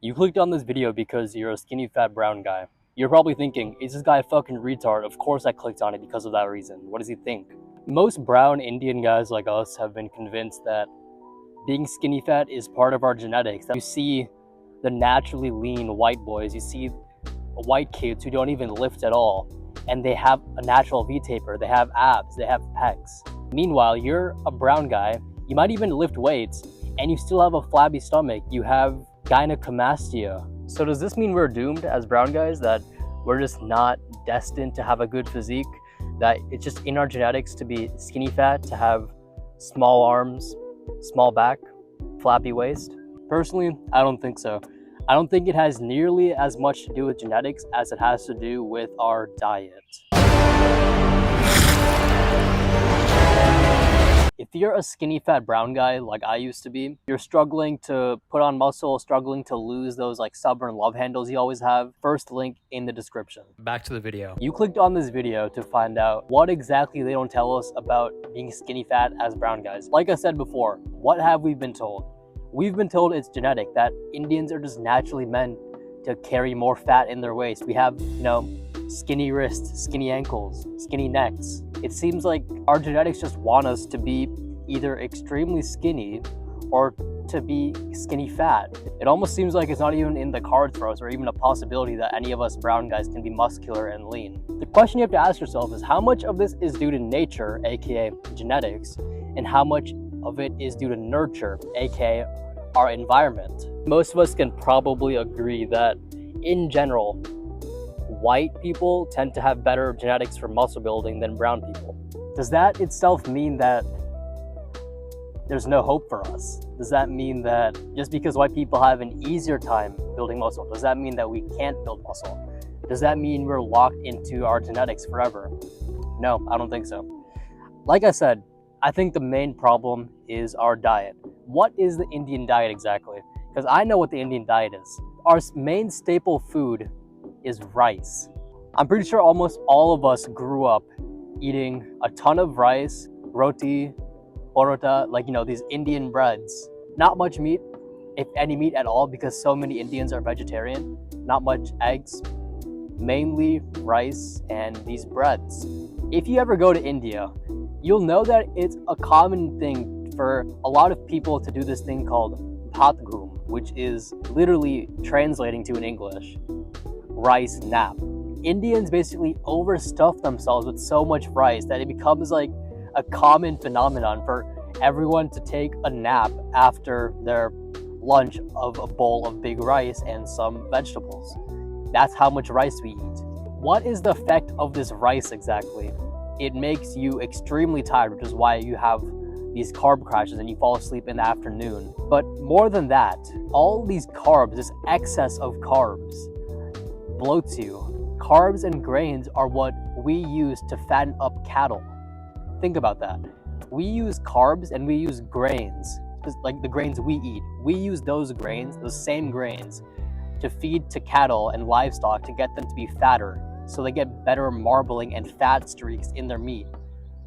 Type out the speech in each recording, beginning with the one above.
You clicked on this video because you're a skinny fat brown guy. You're probably thinking, is this guy a fucking retard? Of course I clicked on it because of that reason. What does he think? Most brown Indian guys like us have been convinced that being skinny fat is part of our genetics. You see the naturally lean white boys, you see white kids who don't even lift at all, and they have a natural V-taper, they have abs, they have pecs. Meanwhile, you're a brown guy, you might even lift weights, and you still have a flabby stomach. You have gynecomastia. So does this mean we're doomed as brown guys, that we're just not destined to have a good physique, that it's just in our genetics to be skinny fat, to have small arms, small back, flappy waist? Personally, I don't think so. I don't think it has nearly as much to do with genetics as it has to do with our diet. If you're a skinny fat brown guy like I used to be, you're struggling to put on muscle, struggling to lose those like stubborn love handles you always have, first link in the description. Back to the video. You clicked on this video to find out what exactly they don't tell us about being skinny fat as brown guys. Like I said before, what have we been told? We've been told it's genetic, that Indians are just naturally meant to carry more fat in their waist. We have, skinny wrists, skinny ankles, skinny necks. It seems like our genetics just want us to be either extremely skinny or to be skinny fat. It almost seems like it's not even in the cards for us, or even a possibility that any of us brown guys can be muscular and lean. The question you have to ask yourself is how much of this is due to nature, aka genetics, and how much of it is due to nurture, aka our environment. Most of us can probably agree that in general, white people tend to have better genetics for muscle building than brown people. Does that itself mean that there's no hope for us? Does that mean that just because white people have an easier time building muscle, does that mean that we can't build muscle? Does that mean we're locked into our genetics forever? No, I don't think so. Like I said, I think the main problem is our diet. What is the Indian diet exactly? Because I know what the Indian diet is. Our main staple food is rice. I'm pretty sure almost all of us grew up eating a ton of rice, roti, parota, these Indian breads. Not much meat, if any meat at all, because so many Indians are vegetarian. Not much eggs, mainly rice and these breads. If you ever go to India, you'll know that it's a common thing for a lot of people to do this thing called bhat ghum, which is literally translating to in English, rice nap. Indians basically overstuff themselves with so much rice that it becomes like a common phenomenon for everyone to take a nap after their lunch of a bowl of big rice and some vegetables. That's how much rice we eat. What is the effect of this rice exactly? It makes you extremely tired, which is why you have these carb crashes and you fall asleep in the afternoon. But more than that, all these carbs, this excess of carbs, bloats you. Carbs and grains are what we use to fatten up cattle. Think about that. We use carbs and we use grains, like the grains we eat. We use those grains, those same grains, to feed to cattle and livestock to get them to be fatter, so they get better marbling and fat streaks in their meat.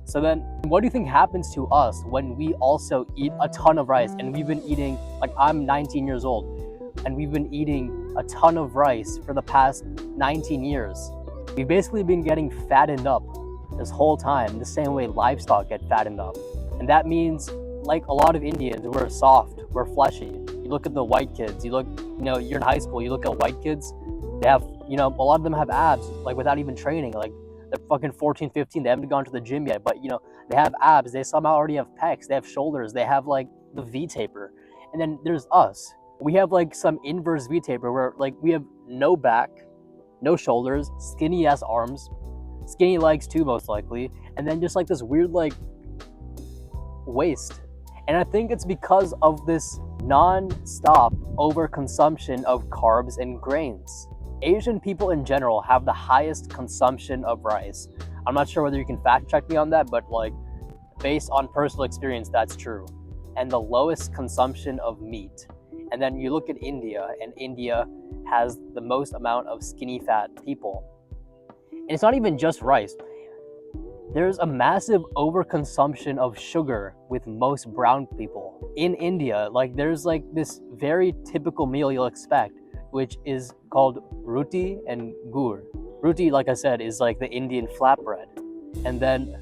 So then, what do you think happens to us when we also eat a ton of rice? And we've been eating, I'm 19 years old, and we've been eating a ton of rice for the past 19 years. We've basically been getting fattened up this whole time, the same way livestock get fattened up. And that means, like a lot of Indians, we're soft, we're fleshy. You look at the white kids, you're in high school, you look at white kids, they have, a lot of them have abs, without even training. They're fucking 14, 15, they haven't gone to the gym yet, but they have abs, they somehow already have pecs, they have shoulders, they have the V-taper. And then there's us. We have some inverse V-taper where we have no back, no shoulders, skinny ass arms, skinny legs too most likely, and then just this weird waist. And I think it's because of this non-stop overconsumption of carbs and grains. Asian people in general have the highest consumption of rice. I'm not sure whether you can fact check me on that, but based on personal experience, that's true. And the lowest consumption of meat. And then you look at India, and India has the most amount of skinny fat people. And it's not even just rice. There's a massive overconsumption of sugar with most brown people. In India, there's this very typical meal you'll expect. which is called roti and gur. Roti, like I said, is like the Indian flatbread. And then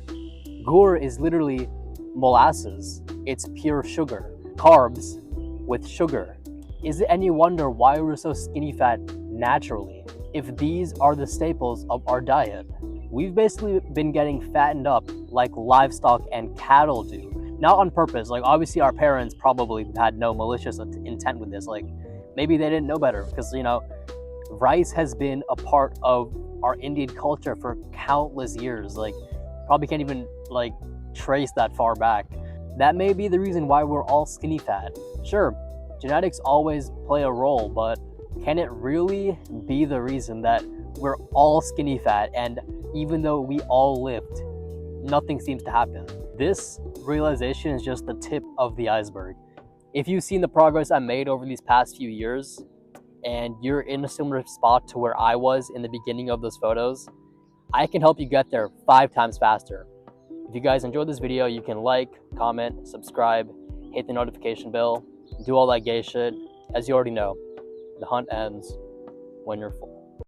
gur is literally molasses. It's pure sugar, carbs with sugar. Is it any wonder why we're so skinny fat naturally if these are the staples of our diet? We've basically been getting fattened up like livestock and cattle do. Not on purpose. Like, obviously our parents probably had no malicious intent with this. Like, maybe they didn't know better, because, you know, rice has been a part of our Indian culture for countless years. Like, probably can't even like trace that far back. That may be the reason why we're all skinny fat. Sure, genetics always play a role, but can it really be the reason that we're all skinny fat, and even though we all lift, nothing seems to happen? This realization is just the tip of the iceberg. If you've seen the progress I made over these past few years, and you're in a similar spot to where I was in the beginning of those photos, I can help you get there 5 times faster. If you guys enjoyed this video, you can like, comment, subscribe, hit the notification bell, do all that gay shit. As you already know, the hunt ends when you're full.